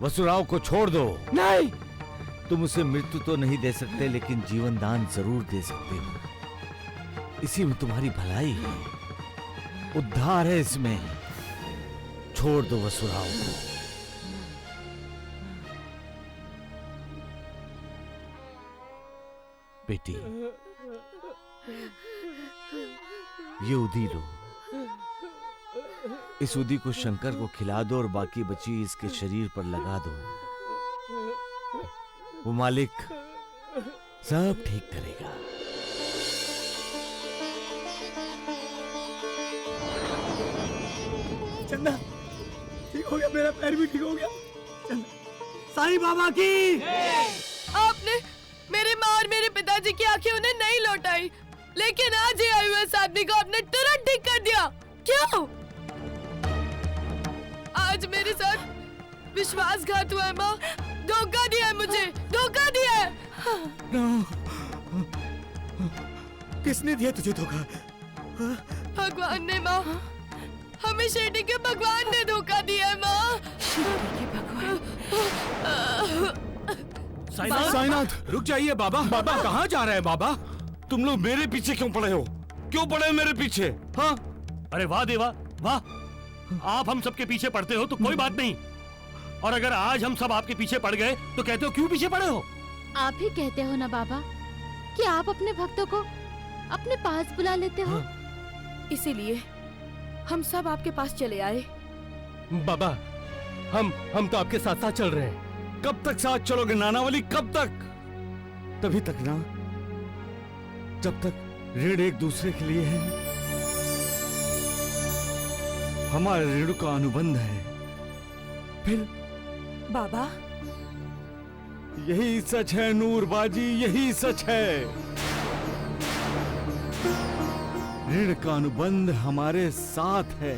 वसुराव को छोड़ दो। नहीं, तुम उसे मृत्यु तो नहीं दे सकते, लेकिन जीवन दान जरूर दे सकते हो। इसी में तुम्हारी भलाई है, उद्धार है इसमें। छोड़ दो वसुराव को। बेटी, ये उदी लो। इस उदी को शंकर को खिला दो और बाकी बची इसके शरीर पर लगा दो। वो मालिक सब ठीक करेगा। चंदा ठीक हो गया, मेरा पैर भी ठीक हो गया। चंदा, साईं बाबा की। आपने मेरी माँ और मेरे पिताजी की आंखें उन्हें नहीं लौटाई, लेकिन आज ये आयुष आदमी को आपने तुरंत ठीक कर दिया। क्यों? आज मेरे साथ विश्वासघात हुआ है माँ। धोखा दिया है मुझे, धोखा दिया है। किसने दिया तुझे धोखा? भगवान ने माँ, हमें शिरडी के भगवान ने धोखा दिया है माँ। साईनाथ रुक जाइए। बाबा बाबा कहाँ जा रहे हैं बाबा? तुम लोग मेरे पीछे क्यों पड़े हो? क्यों पड़े हो मेरे पीछे? हाँ? अरे वाह देवा वाह, आप हम सबके पीछे पड़ते हो तो कोई बात नहीं, और अगर आज हम सब आपके पीछे पड़ गए तो कहते हो क्यों पीछे पड़े हो? आप ही कहते हो ना बाबा कि आप अपने भक्तों को अपने पास बुला लेते हो। इसीलिए हम सब आपके पास चले आए। बाबा हम तो आपके साथ साथ चल रहे हैं। कब तक साथ चलोगे नानावली, कब तक? तभी तक ना जब तक ऋण एक दूसरे के लिए है। हमारे ऋण का अनुबंध है। फिर बाबा यही सच है नूरबाजी, यही सच है। ऋण का अनुबंध हमारे साथ है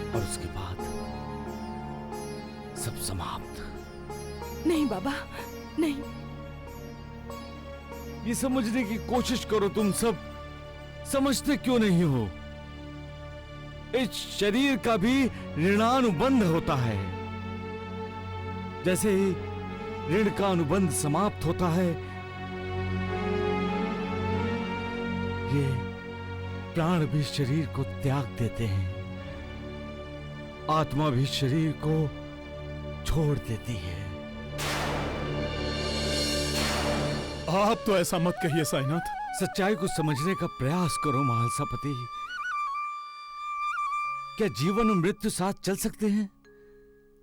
और उसके बाद सब समाप्त। नहीं बाबा नहीं। ये समझने की कोशिश करो, तुम सब समझते क्यों नहीं हो? इस शरीर का भी ऋणानुबंध होता है। जैसे ही ऋण का अनुबंध समाप्त होता है, ये प्राण भी शरीर को त्याग देते हैं, आत्मा भी शरीर को छोड़ देती है। आप तो ऐसा मत कहिए साईनाथ। सच्चाई को समझने का प्रयास करो महालसापति। क्या जीवन और मृत्यु साथ चल सकते हैं?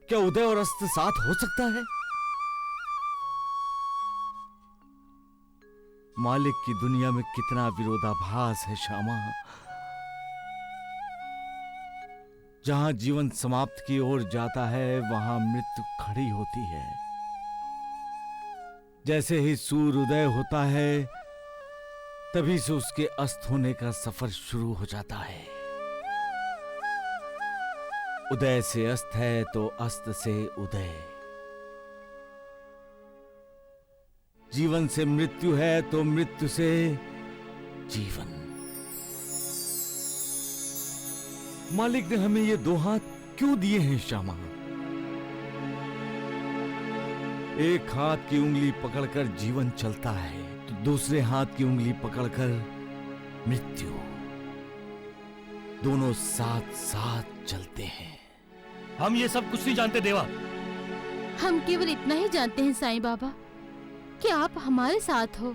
क्या उदय और अस्त साथ हो सकता है? मालिक की दुनिया में कितना विरोधाभास है श्यामा। जहां जीवन समाप्ति की ओर जाता है, वहां मृत्यु खड़ी होती है। जैसे ही सूर्य उदय होता है, तभी से उसके अस्त होने का सफर शुरू हो जाता है। उदय से अस्त है तो अस्त से उदय। जीवन से मृत्यु है तो मृत्यु से जीवन। मालिक ने हमें ये दो हाथ क्यों दिए हैं श्यामा? एक हाथ की उंगली पकड़कर जीवन चलता है, तो दूसरे हाथ की उंगली पकड़कर मृत्यु। दोनों साथ साथ चलते हैं। हम ये सब कुछ नहीं जानते देवा। हम केवल इतना ही जानते हैं साईं बाबा कि आप हमारे साथ हो।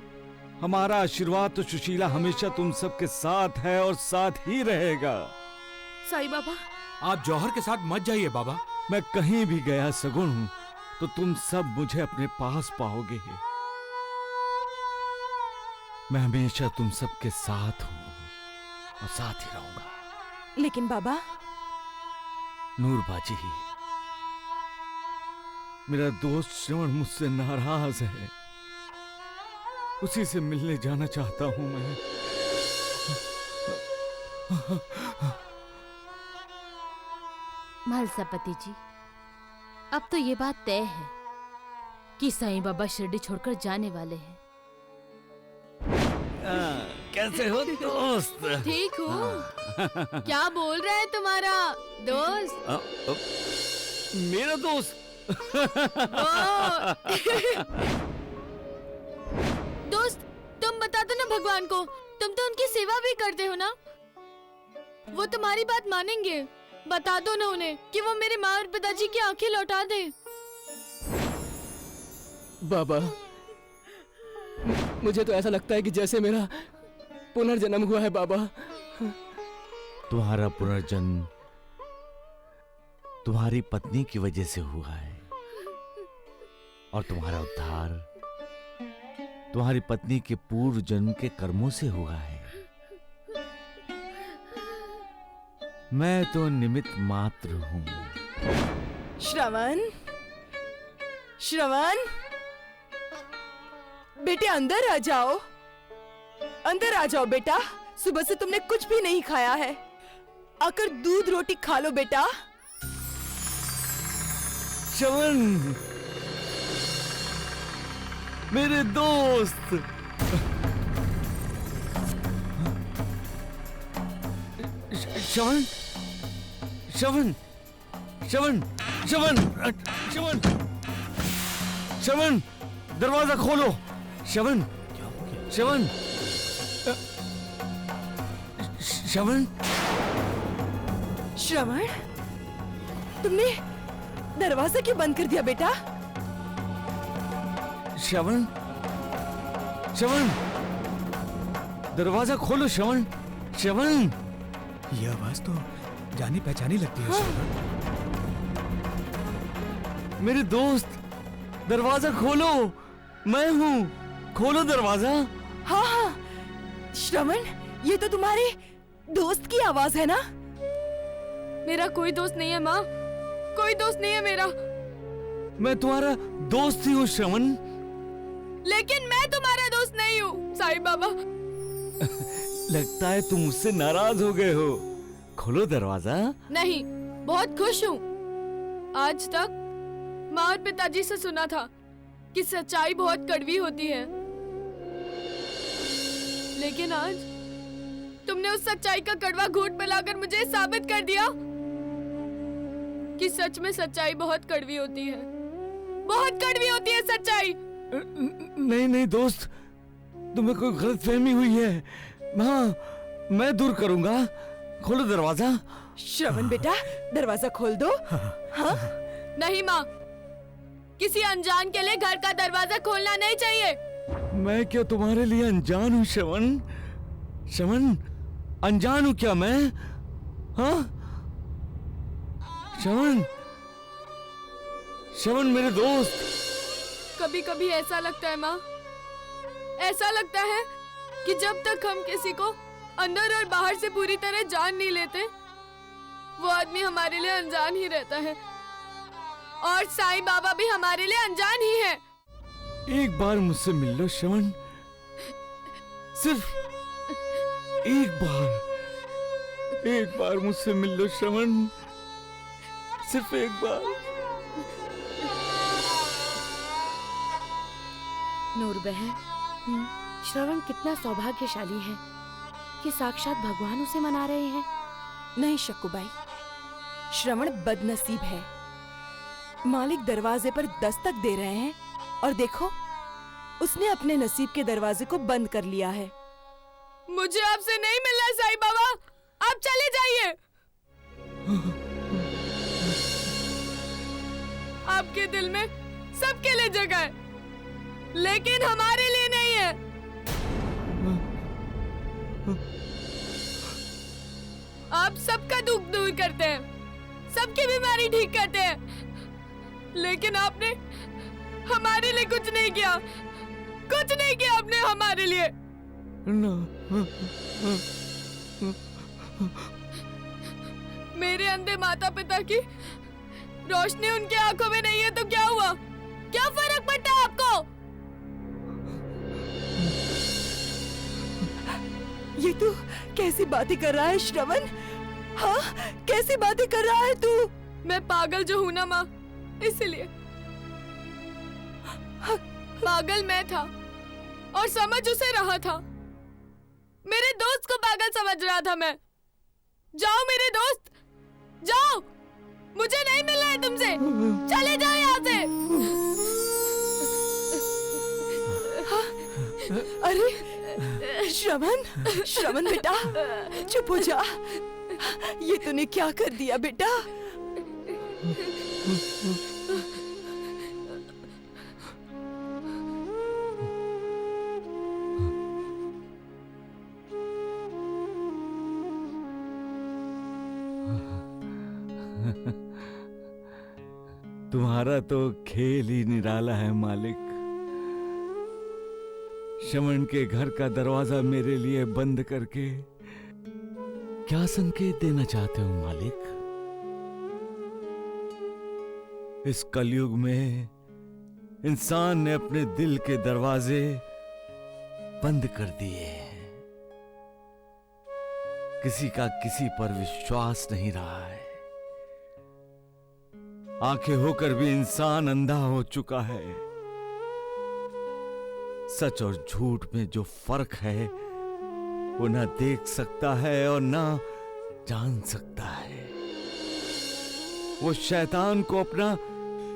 हमारा आशीर्वाद तो सुशीला हमेशा तुम सबके साथ है और साथ ही रहेगा। साईं बाबा आप जौहर के साथ मत जाइए बाबा। मैं कहीं भी गया सगुण हूं तो तुम सब मुझे अपने पास पाओगे। मैं हमेशा तुम सबके साथ हूं और साथ ही रहूंगा। लेकिन बाबा नूरबाजी, मेरा दोस्त श्रवण मुझसे नाराज है। उसी से मिलने जाना चाहता हूं मैं। महालसापति जी, अब तो ये बात तय है कि साईं बाबा शिरडी छोड़कर जाने वाले हैं। कैसे हो दोस्त? ठीक हूँ। क्या बोल रहा है तुम्हारा दोस्त? मेरा दोस्त। दोस्त, तुम बता दो ना भगवान को, तुम तो उनकी सेवा भी करते हो ना, वो तुम्हारी बात मानेंगे। बता दो ना उन्हें कि वो मेरे माँ और पिताजी की आंखें लौटा दे। बाबा, मुझे तो ऐसा लगता है कि जैसे मेरा पुनर्जन्म हुआ है बाबा। तुम्हारा पुनर्जन्म तुम्हारी पत्नी की वजह से हुआ है, और तुम्हारा उद्धार तुम्हारी पत्नी के पूर्व जन्म के कर्मों से हुआ है। मैं तो निमित्त मात्र हूं। श्रवण, श्रवण, बेटे अंदर आ जाओ, अंदर आ जाओ बेटा। सुबह से तुमने कुछ भी नहीं खाया है, आकर दूध रोटी खा लो बेटा। श्रवण, मेरे दोस्त। श्रवण, श्रवण, श्रवण, श्रवण, श्रवण, श्रवण, दरवाजा खोलो। श्रवण, श्रवण, श्रवण, श्रवण, तुमने दरवाजा क्यों बंद कर दिया बेटा? श्रवण, श्रवण, दरवाजा खोलो। श्रवण, श्रवण। ये आवाज तो जानी पहचानी लगती है। मेरे दोस्त, दरवाजा खोलो, मैं हूँ, खोलो दरवाजा। हाँ हाँ, श्रवण, ये तो तुम्हारे दोस्त की आवाज है ना? मेरा कोई दोस्त नहीं है माँ, कोई दोस्त नहीं है मेरा। मैं तुम्हारा दोस्त ही हूँ श्रवण। लेकिन मैं तुम्हारा दोस्त नहीं हूँ साईं बाबा। लगता है तुम मुझसे नाराज हो गए हो। खोलो दरवाजा। नहीं, बहुत खुश हूँ। आज तक माँ और पिताजी से सुना था कि सच्चाई बहुत कड़वी होती है, लेकिन आज तुमने उस सच्चाई का कड़वा घूंट पिलाकर मुझे साबित कर दिया कि सच में सच्चाई बहुत कड़वी होती है, बहुत कड़वी होती है सच्चाई। नहीं नहीं दोस्त, तुम्हें कोई गलतफहमी हुई है। हाँ, मैं दूर करूंगा। खोलो दरवाजा। श्रवण बेटा, दरवाजा खोल दो। हाँ? नहीं माँ, किसी अनजान के लिए घर का दरवाजा खोलना नहीं चाहिए। मैं क्या तुम्हारे लिए अनजान हूँ श्रवण? श्रवण, अनजान हूँ क्या मैं? हाँ श्रवण, श्रवण मेरे दोस्त। कभी कभी ऐसा लगता है माँ, ऐसा लगता है कि जब तक हम किसी को अंदर और बाहर से पूरी तरह जान नहीं लेते, वो आदमी हमारे लिए अनजान ही रहता है, और साईं बाबा भी हमारे लिए अनजान ही है। एक बार मुझसे मिल लो श्रवण, सिर्फ एक बार मुझसे मिल लो श्रवण, सिर्फ एक बार। नूर बहन, श्रवण कितना सौभाग्यशाली है कि साक्षात भगवान उसे मना रहे हैं। नहीं शक्कुबाई, श्रवण बदनसीब है। मालिक दरवाजे पर दस्तक दे रहे हैं और देखो, उसने अपने नसीब के दरवाजे को बंद कर लिया है। मुझे आपसे नहीं मिलना साईं बाबा, आप चले जाइए। आपके दिल में सबके लिए जगह है, लेकिन हमारे लिए नहीं है। आप सबका दुख दूर करते हैं, सबकी बीमारी ठीक करते हैं, लेकिन आपने हमारे लिए कुछ नहीं किया, कुछ नहीं किया आपने हमारे लिए। मेरे अंधे माता पिता की रोशनी उनके आंखों में नहीं है तो क्या हुआ? क्या फर्क पड़ता है आपको? ये तू कैसी बातें कर रहा है श्रवण? हाँ, कैसी बातें कर रहा है तू? मैं पागल जो हूं ना माँ, इसलिए। पागल मैं था और समझ उसे रहा था। मेरे दोस्त को पागल समझ रहा था मैं। जाओ मेरे दोस्त, जाओ, मुझे नहीं मिलना है तुमसे। चले जाओ यहाँ से। अरे श्रवण, श्रवण बेटा चुप हो जा। ये तूने क्या कर दिया बेटा? तुम्हारा तो खेल ही निराला है मालिक। श्रवण के घर का दरवाजा मेरे लिए बंद करके क्या संकेत देना चाहते हो मालिक? इस कलयुग में इंसान ने अपने दिल के दरवाजे बंद कर दिए हैं। किसी का किसी पर विश्वास नहीं रहा है। आंखें होकर भी इंसान अंधा हो चुका है। सच और झूठ में जो फर्क है वो ना देख सकता है और ना जान सकता है। वो शैतान को अपना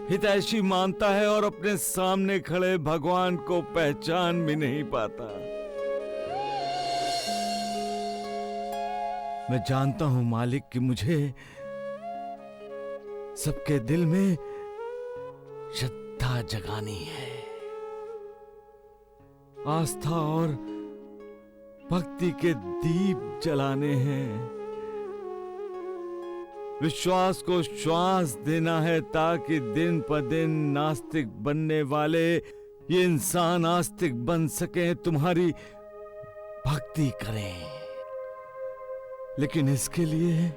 हितैषी मानता है और अपने सामने खड़े भगवान को पहचान भी नहीं पाता। मैं जानता हूं मालिक कि मुझे सबके दिल में श्रद्धा जगानी है, आस्था और भक्ति के दीप जलाने हैं, विश्वास को श्वास देना है ताकि दिन पर दिन नास्तिक बनने वाले ये इंसान आस्तिक बन सके, तुम्हारी भक्ति करें। लेकिन इसके लिए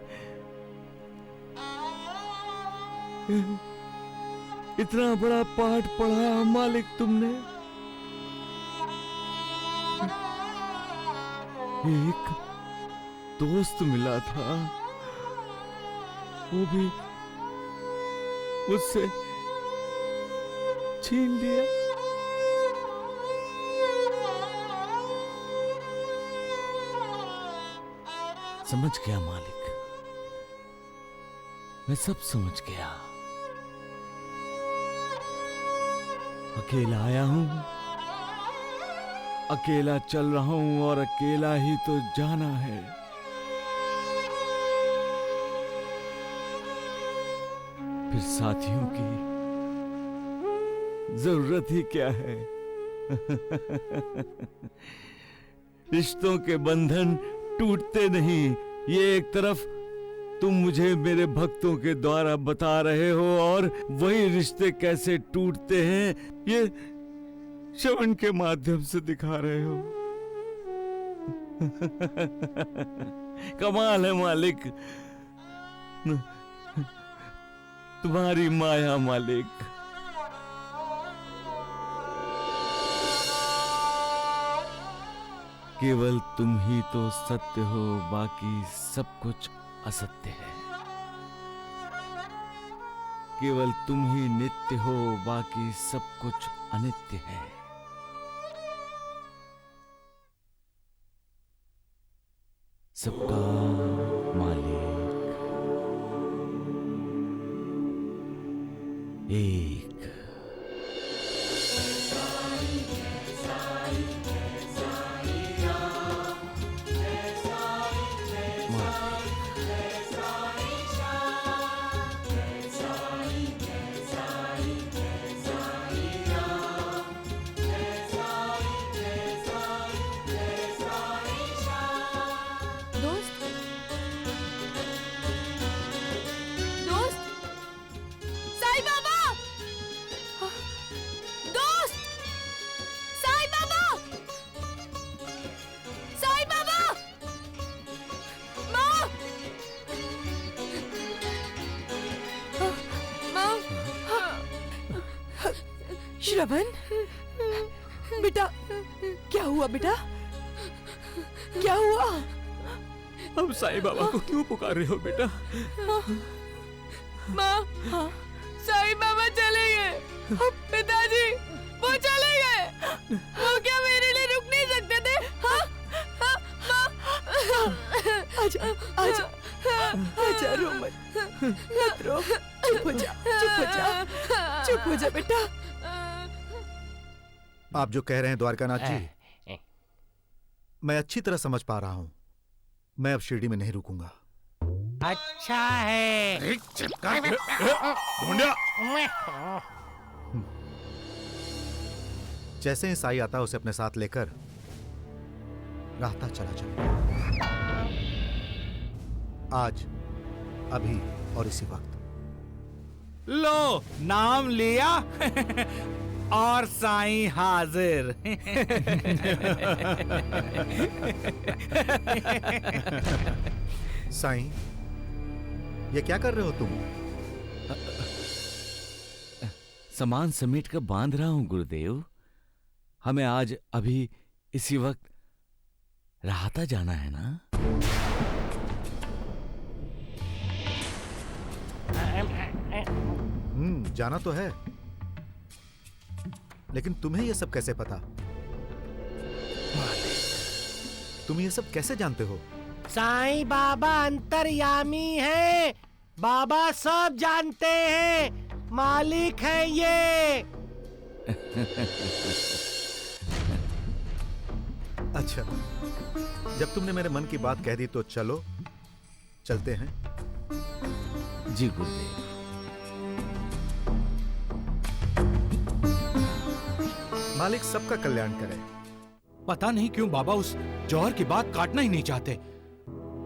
इतना बड़ा पाठ पढ़ा मालिक तुमने। एक दोस्त मिला था, वो भी मुझसे छीन लिया। समझ गया मालिक, मैं सब समझ गया। अकेला आया हूं, अकेला चल रहा हूं और अकेला ही तो जाना है। फिर साथियों की जरूरत ही क्या है? रिश्तों के बंधन टूटते नहीं। ये एक तरफ तुम मुझे मेरे भक्तों के द्वारा बता रहे हो और वही रिश्ते कैसे टूटते हैं ये श्रवण के माध्यम से दिखा रहे हो। कमाल है मालिक, तुम्हारी माया मालिक। केवल तुम ही तो सत्य हो, बाकी सब कुछ असत्य है। केवल तुम ही नित्य हो, बाकी सब कुछ अनित्य है। सबका मालिक एक। श्रवण बेटा, क्या हुआ बेटा? क्या हुआ? अब साईं बाबा को क्यों पुकार रहे हो बेटा? माँ, साईं बाबा चले गए। पिताजी वो चले गए। वो क्या मेरे लिए रुक नहीं सकते थे? हाँ? हाँ, माँ। आजा, आजा। आजा रो मत रो, चुप हो जा, चुप हो जा, चुप हो जा बेटा। आप जो कह रहे हैं द्वारकानाथ जी, मैं अच्छी तरह समझ पा रहा हूं। मैं अब शिरडी में नहीं रुकूंगा। अच्छा है। ढूंढिया। जैसे ही साई आता उसे अपने साथ लेकर राहता चला जाऊंगा। आज, अभी और इसी वक्त। लो, नाम लिया और साईं हाजिर। साईं, ये क्या कर रहे हो तुम? सामान समेट कर बांध रहा हूं गुरुदेव। हमें आज अभी इसी वक्त राहता जाना है ना। जाना तो है, लेकिन तुम्हें ये सब कैसे पता? तुम ये सब कैसे जानते हो? साईं बाबा अंतर्यामी है, बाबा सब जानते हैं, मालिक है ये। अच्छा, जब तुमने मेरे मन की बात कह दी तो चलो, चलते हैं। जी गुरुदेव। मालिक सबका कल्याण करे। पता नहीं क्यों बाबा उस जौहर की बात काटना ही नहीं चाहते।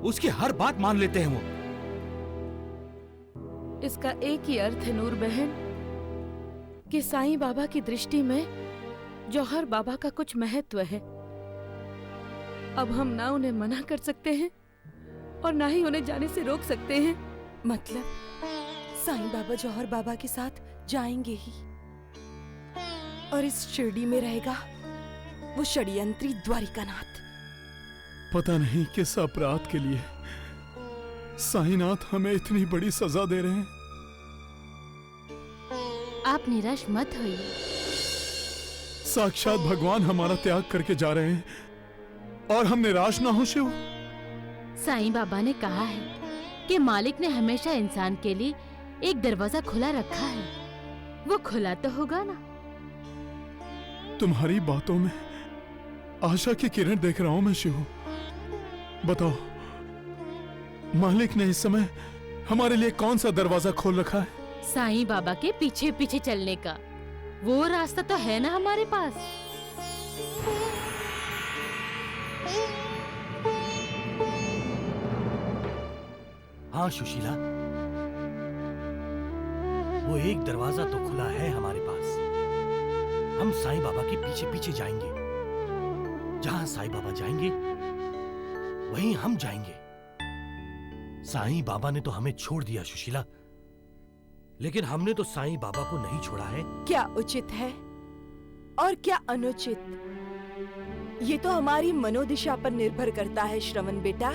उसकी हर बात मान लेते हैं वो। इसका एक ही अर्थ है नूर बहन, कि साईं बाबा की दृष्टि में जौहर बाबा का कुछ महत्व है। अब हम ना उन्हें मना कर सकते हैं और ना ही उन्हें जाने से रोक सकते हैं। मतलब साईं बाबा जौहर बाबा के साथ जाएंगे ही, और इस शिरडी में रहेगा वो षड्यंत्री द्वारिकानाथ। पता नहीं किस अपराध के लिए साईनाथ हमें इतनी बड़ी सजा दे रहे हैं। आप निराश मत होइए। साक्षात भगवान हमारा त्याग करके जा रहे हैं और हम निराश ना हो शिव। साईं बाबा ने कहा है कि मालिक ने हमेशा इंसान के लिए एक दरवाजा खुला रखा है। वो खुला तो होगा ना। तुम्हारी बातों में आशा की किरण देख रहा हूं मैं शिव। बताओ, मालिक ने इस समय हमारे लिए कौन सा दरवाजा खोल रखा है? साईं बाबा के पीछे पीछे चलने का वो रास्ता तो है ना हमारे पास। हाँ सुशीला, वो एक दरवाजा तो खुला है हमारे पास। हम साईं बाबा के पीछे पीछे जाएंगे। जहां साईं बाबा जाएंगे वहीं हम जाएंगे। साईं बाबा ने तो हमें छोड़ दिया सुशीला, लेकिन हमने तो साईं बाबा को नहीं छोड़ा है। क्या उचित है और क्या अनुचित, ये तो हमारी मनोदिशा पर निर्भर करता है श्रवण बेटा।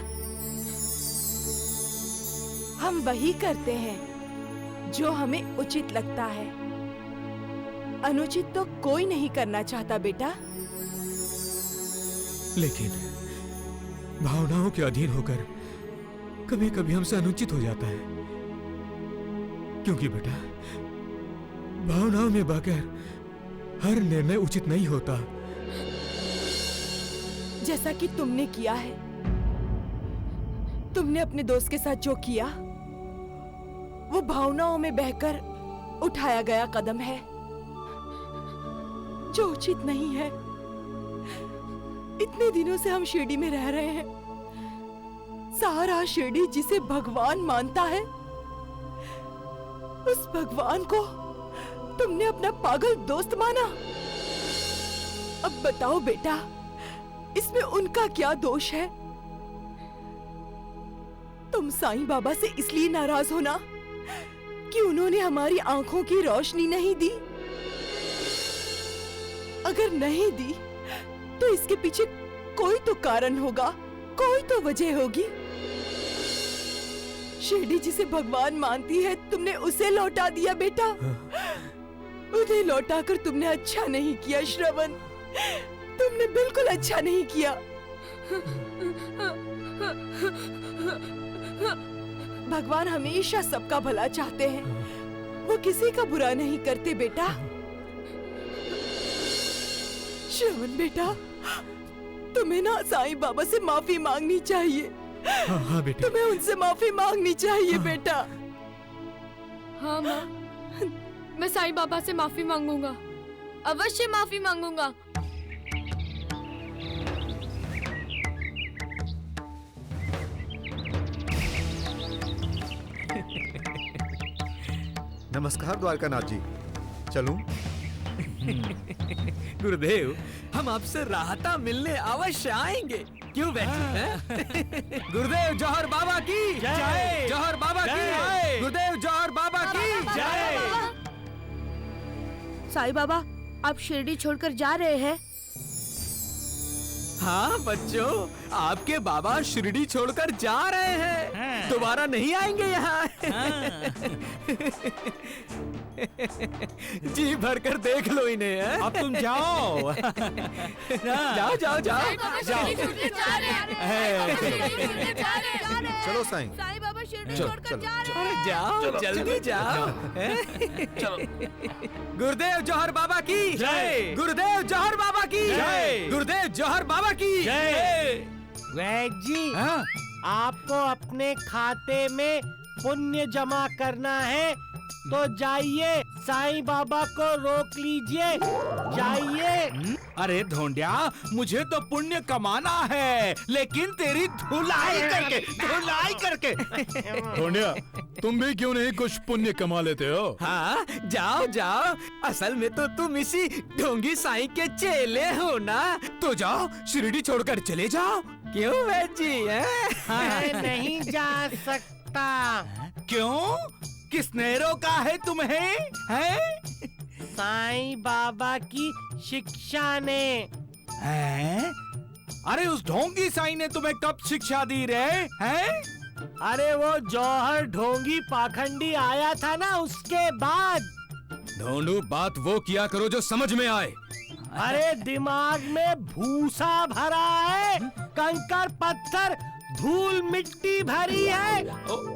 हम वही करते हैं जो हमें उचित लगता है। अनुचित तो कोई नहीं करना चाहता बेटा। लेकिन भावनाओं के अधीन होकर कभी कभी हमसे अनुचित हो जाता है। क्योंकि बेटा, भावनाओं में बहकर हर निर्णय उचित नहीं होता। जैसा कि तुमने किया है, तुमने अपने दोस्त के साथ जो किया वो भावनाओं में बहकर उठाया गया कदम है जो उचित नहीं है। इतने दिनों से हम शिरडी में रह रहे हैं। सारा शिरडी जिसे भगवान मानता है, उस भगवान को तुमने अपना पागल दोस्त माना। अब बताओ बेटा, इसमें उनका क्या दोष है? तुम साईं बाबा से इसलिए नाराज हो ना कि उन्होंने हमारी आंखों की रोशनी नहीं दी। अगर नहीं दी तो इसके पीछे कोई तो कारण होगा, कोई तो वजह होगी। शिरडी जिसे भगवान मानती है, तुमने उसे लौटा दिया बेटा। उन्हें लौटाकर तुमने अच्छा नहीं किया श्रवण, तुमने बिल्कुल अच्छा नहीं किया। भगवान हमेशा सबका भला चाहते हैं, वो किसी का बुरा नहीं करते बेटा। श्रवण बेटा, तुम्हें ना साईं बाबा से माफी मांगनी चाहिए। हाँ बेटा। तुम्हें उनसे माफी मांगनी चाहिए बेटा। हाँ माँ, मैं साईं बाबा से माफी मांगूंगा, अवश्य माफी मांगूंगा। नमस्कार द्वारकानाथ जी, चलूं? गुरुदेव, हम आपसे राहता मिलने अवश्य आएंगे। क्यों बैठे? गुरुदेव जौहर बाबा की जय, जौहर बाबा की, गुरुदेव जौहर बाबा की जय। साईं बाबा, आप शिरडी छोड़कर जा रहे हैं? हाँ बच्चों, आपके बाबा शिरडी छोड़कर जा रहे हैं, दोबारा नहीं आएंगे यहाँ। जी भरकर देख लो इन्हें। अब तुम जाओ। जाओ जाओ जाओ जाओ। चलो साईं। साईं बाबा शिरडी चलो, छोड़कर चलो, जा रहे अरे हैं। जाओ, जल्दी जाओ। गुरुदेव जौहर बाबा की जय, गुरुदेव जौहर बाबा की जय, गुरुदेव जौहर बाबा की जय। वैद्य जी, आपको अपने खाते में पुण्य जमा करना है तो जाइए, साईं बाबा को रोक लीजिए, जाइए। अरे ढोंडिया, मुझे तो पुण्य कमाना है, लेकिन तेरी धुलाई करके, धुलाई करके। ढोंडिया, तुम भी क्यों नहीं कुछ पुण्य कमा लेते हो? हाँ, जाओ जाओ, असल में तो तुम इसी ढोंगी साईं के चेले हो ना, तो जाओ शिरडी छोड़कर चले जाओ। क्यों वैद्य जी? मैं नहीं जा सकता। क्यों? किसने रोका है तुम्हें? हैं? साईं बाबा की शिक्षा ने। हैं? अरे उस ढोंगी साईं ने तुम्हें कब शिक्षा दी रे? हैं? अरे वो जौहर ढोंगी पाखंडी आया था ना, उसके बाद। ढोंडू, बात वो किया करो जो समझ में आए। अरे दिमाग में भूसा भरा है, कंकर पत्थर धूल मिट्टी भरी है,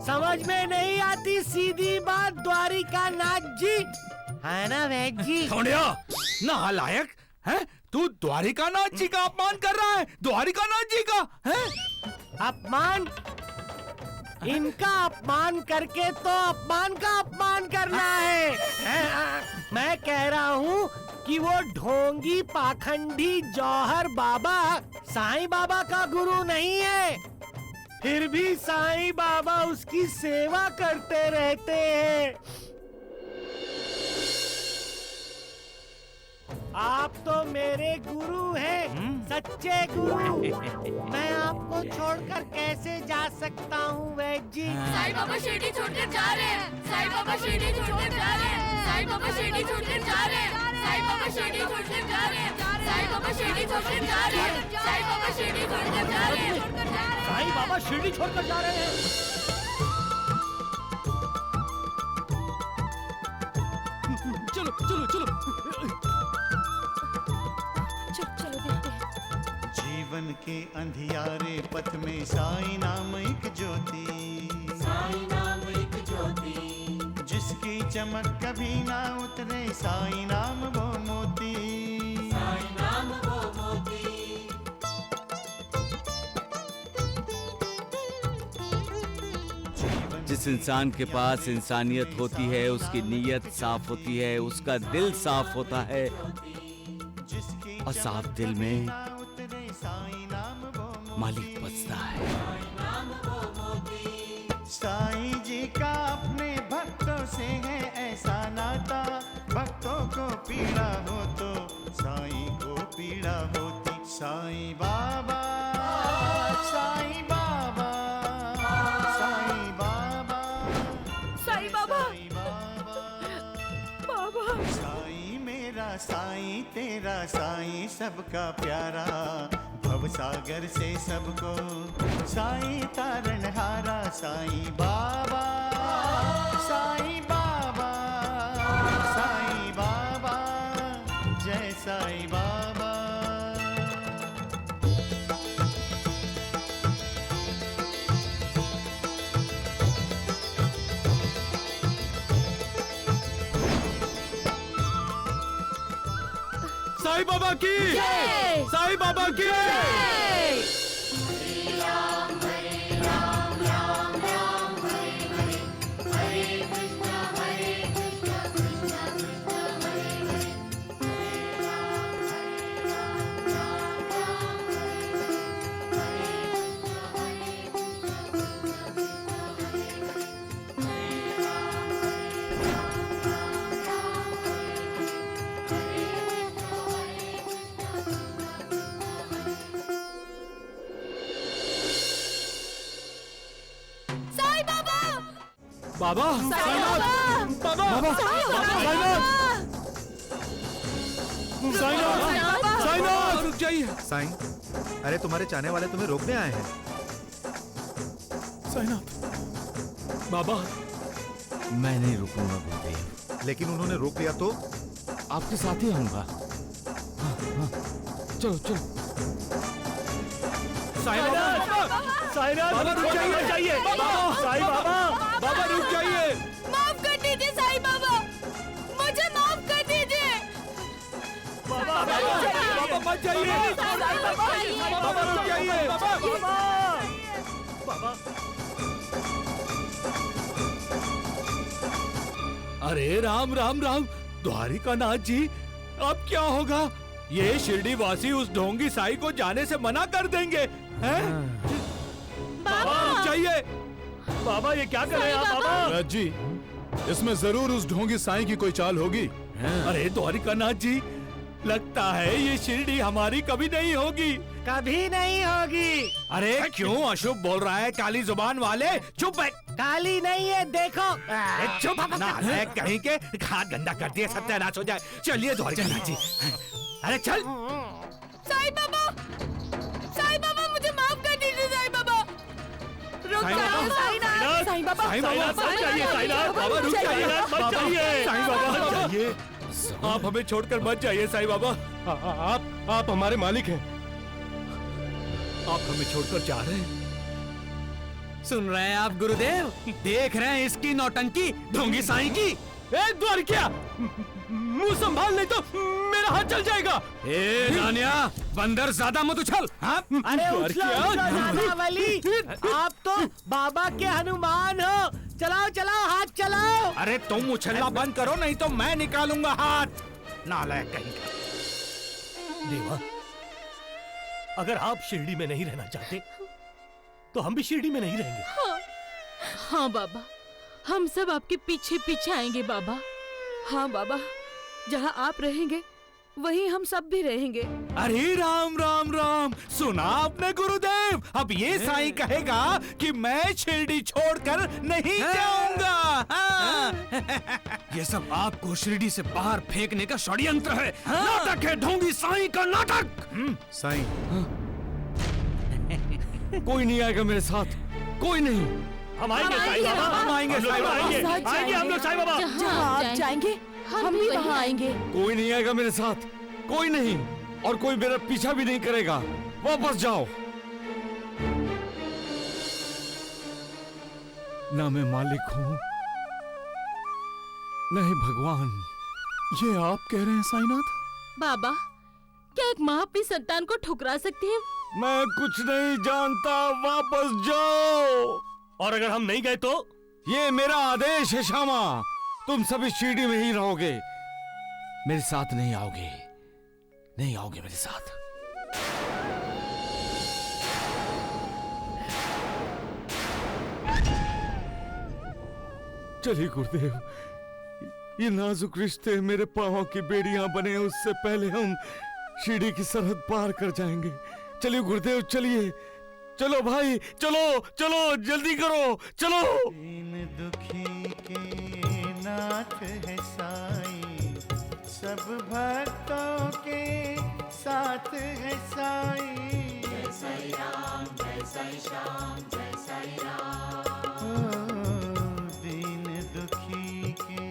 समझ में नहीं आती सीधी बात द्वारिका नाथ जी, है ना वैद्य जी? ढोंडिया, नालायक है तू, द्वारिका नाथ जी का अपमान कर रहा है, द्वारिका नाथ जी का है? अपमान? इनका अपमान करके तो अपमान का अपमान करना है। मैं कह रहा हूँ कि वो ढोंगी पाखंडी जौहर बाबा साईं बाबा का गुरु नहीं है, फिर भी साईं बाबा उसकी सेवा करते रहते हैं। आप तो मेरे गुरु हैं, सच्चे गुरु। मैं आपको छोड़कर कैसे जा सकता हूँ वैद्य जी? साईं बाबा शिरडी छोड़कर जा रहे हैं, साईं बाबा शिरडी छोड़कर जा रहे हैं, साईं बाबा शिरडी छोड़कर जा रहे हैं, साईं बाबा शिरडी छोड़कर जा रहे हैं, साईं बाबा शिरडी छोड़कर जा रहे हैं, साईं बाबा शिरडी छोड़कर जा रहे हैं, साईं बाबा शिरडी छोड़कर जा रहे हैं। चलो चलो चलो, चलो देखते हैं। जीवन के अंधियारे पथ में साईं नाम एक ज्योति, साईं नाम एक ज्योति, जिसकी चमक कभी ना उतरे, साईं नाम वो मोती, साईं नाम वो मोती। जिस इंसान के पास इंसानियत होती है, उसकी नीयत साफ होती है, उसका दिल साफ होता है, और साफ दिल में मालिक बसता है। साईं जी का अपने भक्तों से है ऐसा नाता, भक्तों को पीड़ा हो तो साईं को पीड़ा होती। साईं बाबा, साईं बाबा, साईं बाबा, साईं बाबा, बाबा, साईं मेरा साईं तेरा साईं सबका प्यारा, भव सागर से सबको साईं तारणहारा। साईं बाबा, साईं बाबा, साईं बाबा, जय साईं बाबा। साईं बाबा की जय। साईं बाबा की जय। बाबा साईनाथ बाबा बाबा साईनाथ साईनाथ रुक जाइए। साईं, अरे तुम्हारे चाहने वाले तुम्हें रोकने आए हैं। साईनाथ बाबा मैं नहीं रुकूंगा गुरुदेव। लेकिन उन्होंने रोक लिया तो? आपके साथ ही आऊंगा। हाँ, हाँ, चलो चलो। साईनाथ बाबा रुक जाइए। साईं बाबा बाबा रुक जाइए। माफ कर दीजिए साईं बाबा, मुझे माफ कर दीजिए। बाबा मत जाइए। बाबा रुक जाइए। बाबा अरे राम राम राम द्वारिकानाथ जी, अब क्या होगा? ये शिरडी वासी उस ढोंगी साई को जाने से मना कर देंगे हैं? बाबा रुक जाइए। बाबा ये क्या कर रहे हैं आप बाबा? राज जी, इसमें जरूर उस ढोंगी साईं की कोई चाल होगी। अरे द्वारिकानाथ जी, लगता है ये शिरडी हमारी कभी नहीं होगी। कभी नहीं होगी। अरे क्यों अशुभ बोल रहा है काली जुबान वाले? चुप है। काली नहीं है, देखो। चुप ना है कहीं के, हाथ गंदा कर दिए, सत्यानाश हो जाए। चलिए द्वारिकानाथ जी। अरे चल। साईं बाबा मुझे माफ कर दीजिए साईं बाबा। रुक जाओ साईनाथ। साईं बाबा मत जाइए। साईनाथ बाबा रुक जाइए, मत जाइए। साईं बाबा जाइए। आप हमें छोड़कर मत जाइए साईं बाबा। आप हमारे मालिक हैं। आप हमें छोड़कर जा रहे हैं? सुन रहे हैं आप गुरुदेव? देख रहे हैं इसकी नौटंकी ढोंगी साईं की। ए द्वारिका, मुंह संभाल नहीं तो मेरा हाथ चल जाएगा। ए नानिया, बंदर ज्यादा मत उछल। हाँ? अरे उछलो नाना वली, आप तो बाबा के हनुमान हो। चलाओ चलाओ, हाथ चलाओ। अरे तुम उछलना बंद करो, नहीं तो मैं निकालूंगा हाथ। नालायक कहीं का। देवा, अगर आप शिरडी में नहीं रहना चाहते तो हम भी शिरडी में नहीं रहेंगे। हाँ बाबा, हम सब आपके पीछे पीछे आएंगे बाबा। हाँ बाबा, जहाँ आप रहेंगे वहीं हम सब भी रहेंगे। अरे राम राम राम, सुना आपने गुरुदेव? अब ये साईं कहेगा कि मैं शिरडी छोड़कर नहीं जाऊंगा। हाँ। ये सब आपको शिरडी से बाहर फेंकने का षड्यंत्र है। नाटक है ढोंगी साईं का नाटक। साईं, कोई नहीं आएगा मेरे साथ, कोई नहीं। हम आएंगे साईं बाबा, हम आएंगे साईं बाबा। आएंगे हम लोग साईं बाबा। जहाँ आप जाएंगे हम भी वहाँ आएंगे। कोई नहीं आएगा मेरे साथ, कोई नहीं। और कोई मेरा पीछा भी नहीं करेगा। वापस जाओ। ना मैं मालिक हूँ, न ही भगवान। ये आप कह रहे हैं साईनाथ? बाबा, क्या एक माँ अपनी संतान को ठुकरा सकती है? मैं कुछ नहीं जानता, वापस जाओ। और अगर हम नहीं गए तो? ये मेरा आदेश है श्यामा, तुम सभी शिरडी में ही रहोगे, मेरे साथ नहीं आओगे, नहीं आओगे मेरे साथ। चलिए गुरुदेव, ये नाजुक रिश्ते मेरे पांवों की बेड़ियां बने, उससे पहले हम शिरडी की सरहद पार कर जाएंगे। चलिए गुरुदेव, चलिए। चलो भाई, चलो चलो, जल्दी करो, चलो। दीन दुखी के नाथ है साईं, सब भक्तों के साथ है साईं। जय साईं राम, जय साईं श्याम, जय साईं राम। दीन दुखी के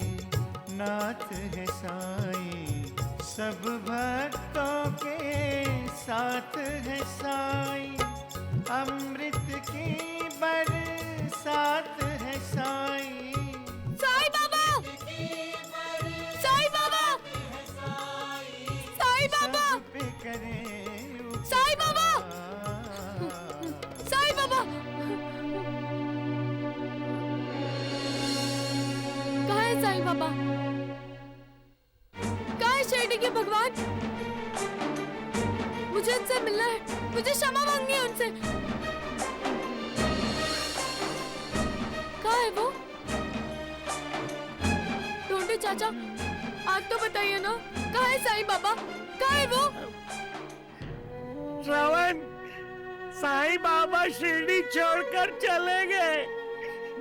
नाथ है साईं, सब भक्तों के साथ है साईं। अमृत की बरसात है साईं। साईं बाबा, साईं बाबा, साईं बाबा। साईं बाबा? कहाँ है शिरडी के भगवान? मुझे उनसे मिलना है, मुझे क्षमा मांगनी है उनसे। कहाँ है वो? ढोंडे चाचा, आज तो बताइए ना, कहाँ है साईं बाबा? कहाँ है वो? श्रवण, साईं बाबा शिरडी छोड़कर चले गए।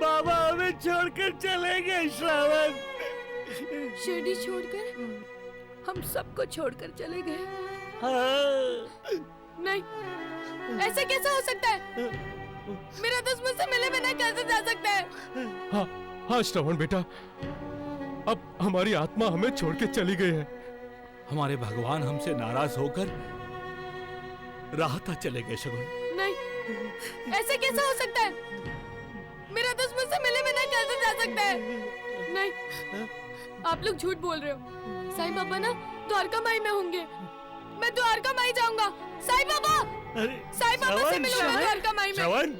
बाबा हमें छोड़कर चले गए श्रवण। शिरडी छोड़कर? हम सबको छोड़कर चले गए। नहीं, ऐसे कैसे हो सकता है? मेरा दोस्त मुझसे मिले बिना कैसे जा सकता है? हाँ हाँ श्रवण बेटा, अब हमारी आत्मा हमें छोड़ के चली गई है। हमारे भगवान हमसे नाराज होकर राहता चले गए शगुन। नहीं, ऐसे कैसे हो सकता है? मेरा दोस्त मुझसे मिले बिना कैसे जा सकता है? नहीं, आप लोग झूठ बोल रहे हो। साईं बाबा ना द्वारका माई में होंगे। मैं द्वारका माई जाऊंगा। साईं बाबा, साईं बाबा से मिलूंगा द्वारका माई में। श्रवण,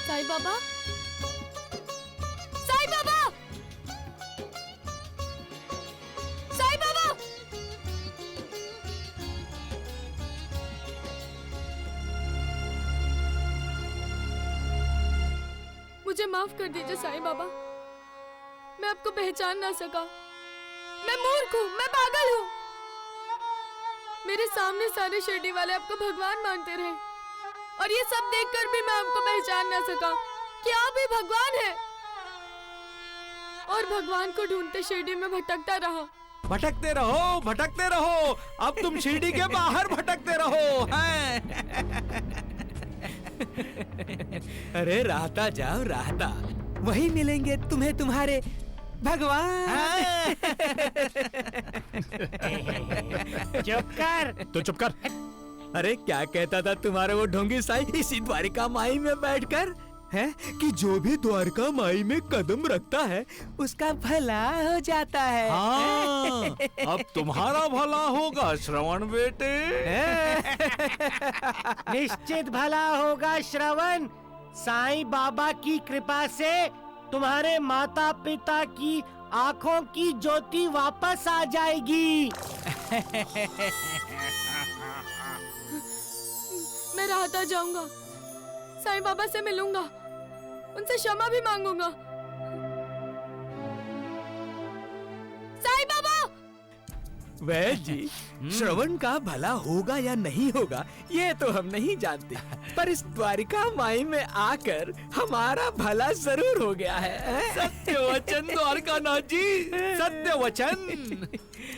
साईं बाबा, साईं बाबा, साईं बाबा। मुझे माफ कर दीजिए साईं बाबा, मैं आपको पहचान ना सका। मैं मूर्ख हूँ, मैं पागल हूँ। मेरे सामने सारे शिरडी वाले आपको भगवान मानते रहे, और ये सब देखकर भी मैं आपको पहचान ना सका कि आप ही भगवान हैं। और भगवान को ढूंढते शिरडी में भटकता रहा। भटकते रहो, भटकते रहो, अब तुम शिरडी के बाहर भटकते रहो, हैं? अरे राहता जाओ राहता, वही मिलेंगे तुम्हें तुम्हारे भगवान। चुप कर। तो चुप कर। अरे क्या कहता था तुम्हारा वो ढोंगी साई इसी द्वारिका माई में बैठकर, है कि जो भी द्वारका माई में कदम रखता है उसका भला हो जाता है। हाँ, अब तुम्हारा भला होगा श्रवण बेटे। निश्चित भला होगा श्रवण। साईं बाबा की कृपा से तुम्हारे माता पिता की आंखों की ज्योति वापस आ जाएगी। मैं राहता जाऊंगा, साईं बाबा से मिलूंगा, उनसे क्षमा भी मांगूंगा। साईं बाबा! वह जी, श्रवण का भला होगा या नहीं होगा ये तो हम नहीं जानते, पर इस द्वारिका माई में आकर हमारा भला जरूर हो गया है। सत्य वचन द्वारकानाथ जी, सत्य वचन।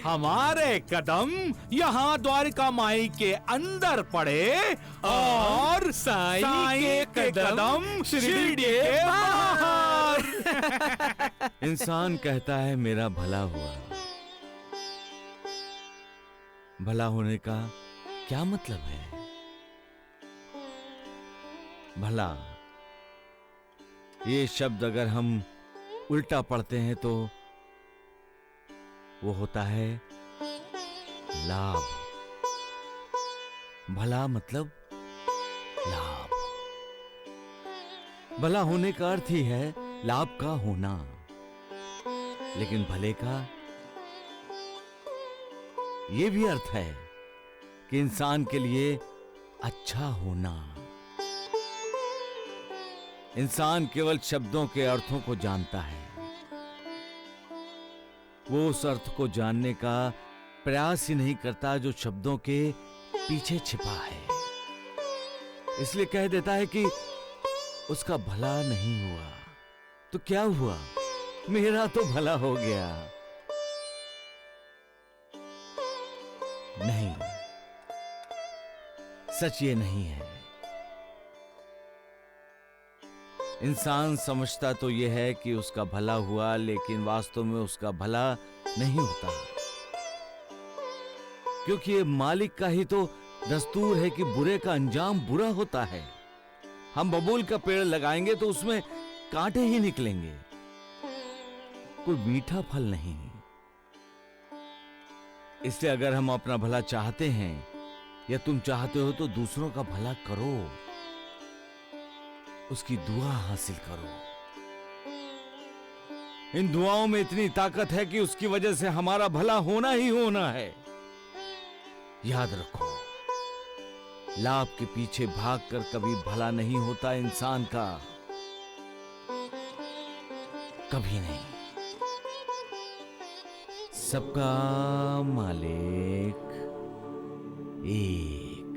हमारे कदम यहाँ द्वारिका माई के अंदर पड़े और साईं के कदम शिरडी के बाहर। इंसान कहता है मेरा भला हुआ। भला होने का क्या मतलब है? भला, ये शब्द अगर हम उल्टा पढ़ते हैं तो वो होता है लाभ। भला मतलब लाभ। भला होने का अर्थ ही है लाभ का होना, लेकिन भले का ये भी अर्थ है कि इंसान के लिए अच्छा होना। इंसान केवल शब्दों के अर्थों को जानता है, वो उस अर्थ को जानने का प्रयास ही नहीं करता जो शब्दों के पीछे छिपा है। इसलिए कह देता है कि उसका भला नहीं हुआ। तो क्या हुआ? मेरा तो भला हो गया। नहीं, सच ये नहीं है। इंसान समझता तो यह है कि उसका भला हुआ, लेकिन वास्तव में उसका भला नहीं होता, क्योंकि ये मालिक का ही तो दस्तूर है कि बुरे का अंजाम बुरा होता है। हम बबूल का पेड़ लगाएंगे तो उसमें कांटे ही निकलेंगे, कोई मीठा फल नहीं। इसलिए अगर हम अपना भला चाहते हैं या तुम चाहते हो तो दूसरों का भला करो, उसकी दुआ हासिल करो। इन दुआओं में इतनी ताकत है कि उसकी वजह से हमारा भला होना ही होना है। याद रखो, लाभ के पीछे भागकर कभी भला नहीं होता इंसान का, कभी नहीं। सबका मालिक एक।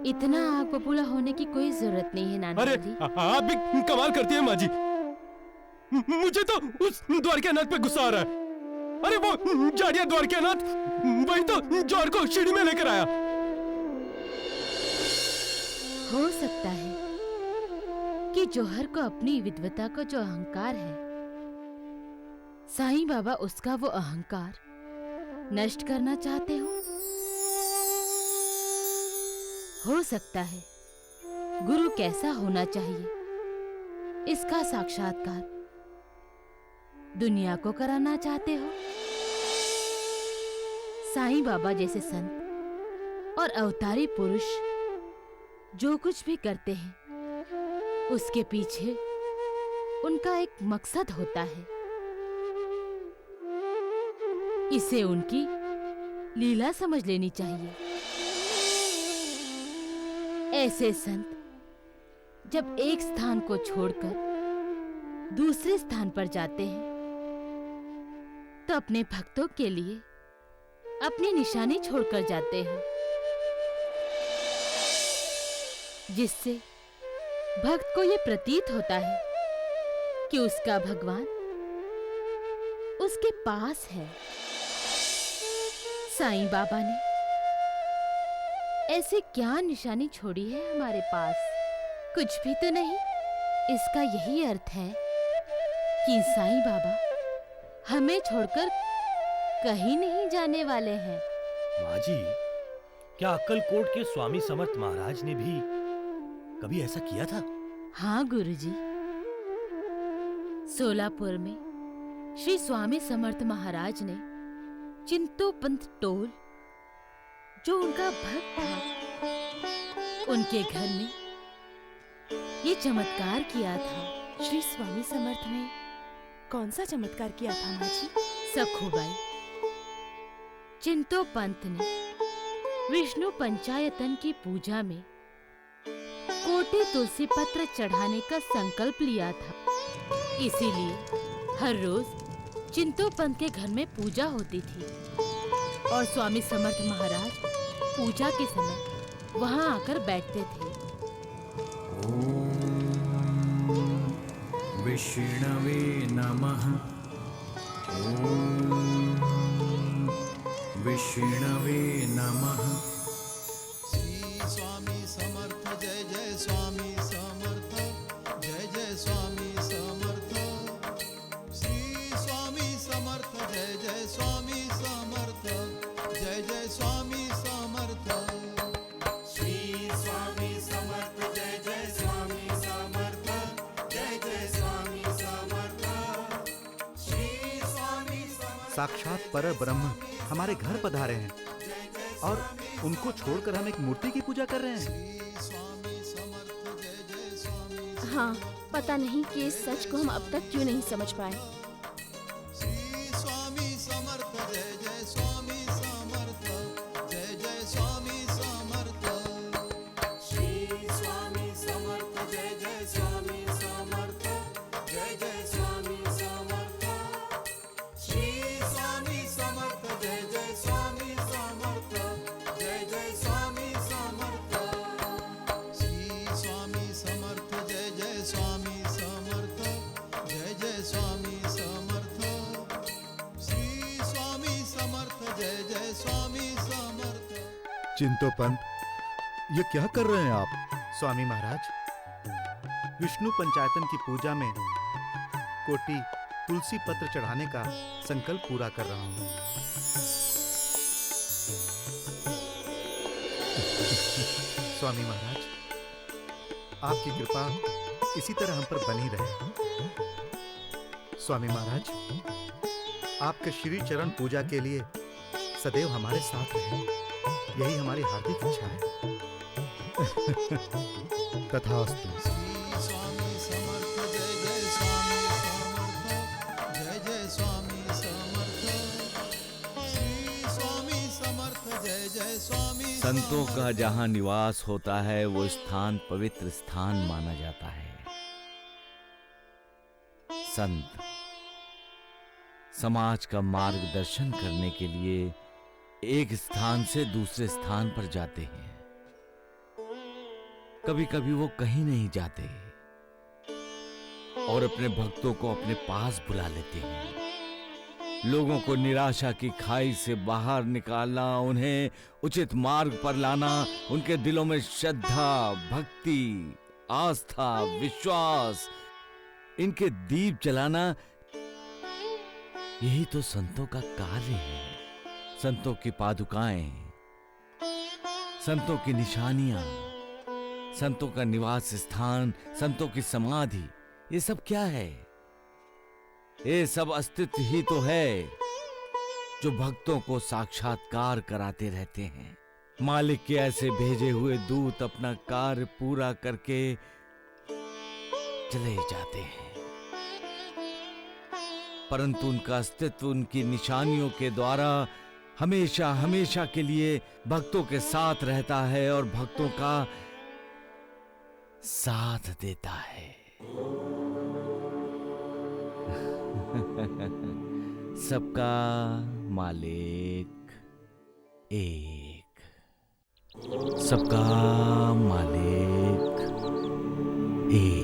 इतना आग बबूला होने की कोई जरूरत नहीं है नानी अरे जी। आप भी कमाल करती है माँ जी। मुझे तो उस द्वारकानाथ पे गुस्सा आ रहा है। अरे वो जाड़िया द्वारकानाथ, वही तो जौहर को शिरडी में लेकर आया। हो सकता है कि जौहर को अपनी विद्वता का जो अहंकार है, साईं बाबा उसका वो अहंकार नष्ट करना चाहते हो। हो सकता है गुरु कैसा होना चाहिए इसका साक्षात्कार दुनिया को कराना चाहते हो। साईं बाबा जैसे संत और अवतारी पुरुष जो कुछ भी करते हैं उसके पीछे उनका एक मकसद होता है। इसे उनकी लीला समझ लेनी चाहिए। ऐसे संत जब एक स्थान को छोड़कर दूसरे स्थान पर जाते हैं तो अपने भक्तों के लिए अपनी निशानी छोड़कर जाते हैं, जिससे भक्त को यह प्रतीत होता है कि उसका भगवान उसके पास है। साईं बाबा ने ऐसे क्या निशानी छोड़ी है हमारे पास? कुछ भी तो नहीं। इसका यही अर्थ है कि साईं बाबा हमें छोड़कर कहीं नहीं जाने वाले हैं। माँ जी, क्या अक्कलकोट के स्वामी समर्थ महाराज ने भी कभी ऐसा किया था? हाँ गुरुजी, सोलापुर में श्री स्वामी समर्थ महाराज ने चिंतोपंत टोल, जो उनका भक्त था, उनके घर में ये चमत्कार किया था। श्री स्वामी समर्थ ने कौन सा चमत्कार किया था माँ जी? सखुबाई, चिंतोपंत ने विष्णु पंचायतन की पूजा में कोटि तुलसी पत्र चढ़ाने का संकल्प लिया था। इसीलिए हर रोज चिंतोपंत के घर में पूजा होती थी और स्वामी समर्थ महाराज पूजा के समय वहां आकर बैठते थे। विष्णवे नमः। ओम विष्णवे नमः। श्री स्वामी समर्थ जय जय स्वामी समर्थ, जय जय स्वामी समर्थ। श्री स्वामी समर्थ जय जय स्वामी समर्थ, जय जय स्वामी समर्थ। श्री स्वामी समर्थ जय जय स्वामी समर्थ, जय जय स्वामी समर्थ। श्री स्वामी समर्थ। साक्षात पर ब्रह्म हमारे घर पधारे हैं और उनको छोड़कर हम एक मूर्ति की पूजा कर रहे हैं। हाँ, पता नहीं कि इस सच को हम अब तक क्यों नहीं समझ पाए। श्री स्वामी समर्थ जय जय स्वामी समर्थ, जय जय स्वामी समर्थ। श्री स्वामी समर्थ जय जय स्वामी समर्थ, जय जय स्वामी समर्थ। श्री स्वामी समर्थ जय जय स्वामी समर्थ, जय जय स्वामी समर्थ। श्री स्वामी समर्थ जय जय स्वामी समर्थ, जय जय स्वामी समर्थ। श्री स्वामी समर्थ जय जय स्वामी समर्थ। चिंतो पंत, ये क्या कर रहे हैं आप? स्वामी महाराज, विष्णु पंचायतन की पूजा में कोटि तुलसी पत्र चढ़ाने का संकल्प पूरा कर रहा हूं। स्वामी महाराज, आपकी कृपा इसी तरह हम पर बनी रहे। स्वामी महाराज, आपके श्री चरण पूजा के लिए सदैव हमारे साथ रहे, यही हमारी हार्दिक इच्छा है। तथास्तु। स्वामी समर्थ, जय जय स्वामी समर्थ, जय जय स्वामी समर्थ, श्री स्वामी समर्थ, जय जय स्वामी। संतों का जहां निवास होता है वो स्थान पवित्र स्थान माना जाता है। संत समाज का मार्गदर्शन करने के लिए एक स्थान से दूसरे स्थान पर जाते हैं। कभी कभी वो कहीं नहीं जाते और अपने भक्तों को अपने पास बुला लेते हैं। लोगों को निराशा की खाई से बाहर निकालना, उन्हें उचित मार्ग पर लाना, उनके दिलों में श्रद्धा, भक्ति, आस्था, विश्वास, इनके दीप जलाना, यही तो संतों का कार्य है। संतों की पादुकाएं, संतों की निशानियां, संतों का निवास स्थान, संतों की समाधि, ये सब क्या है? ये सब अस्तित्व ही तो है जो भक्तों को साक्षात्कार कराते रहते हैं। मालिक के ऐसे भेजे हुए दूत अपना कार्य पूरा करके चले जाते हैं, परंतु उनका अस्तित्व उनकी निशानियों के द्वारा हमेशा हमेशा के लिए भक्तों के साथ रहता है और भक्तों का साथ देता है। सबका मालिक एक, सबका मालिक एक।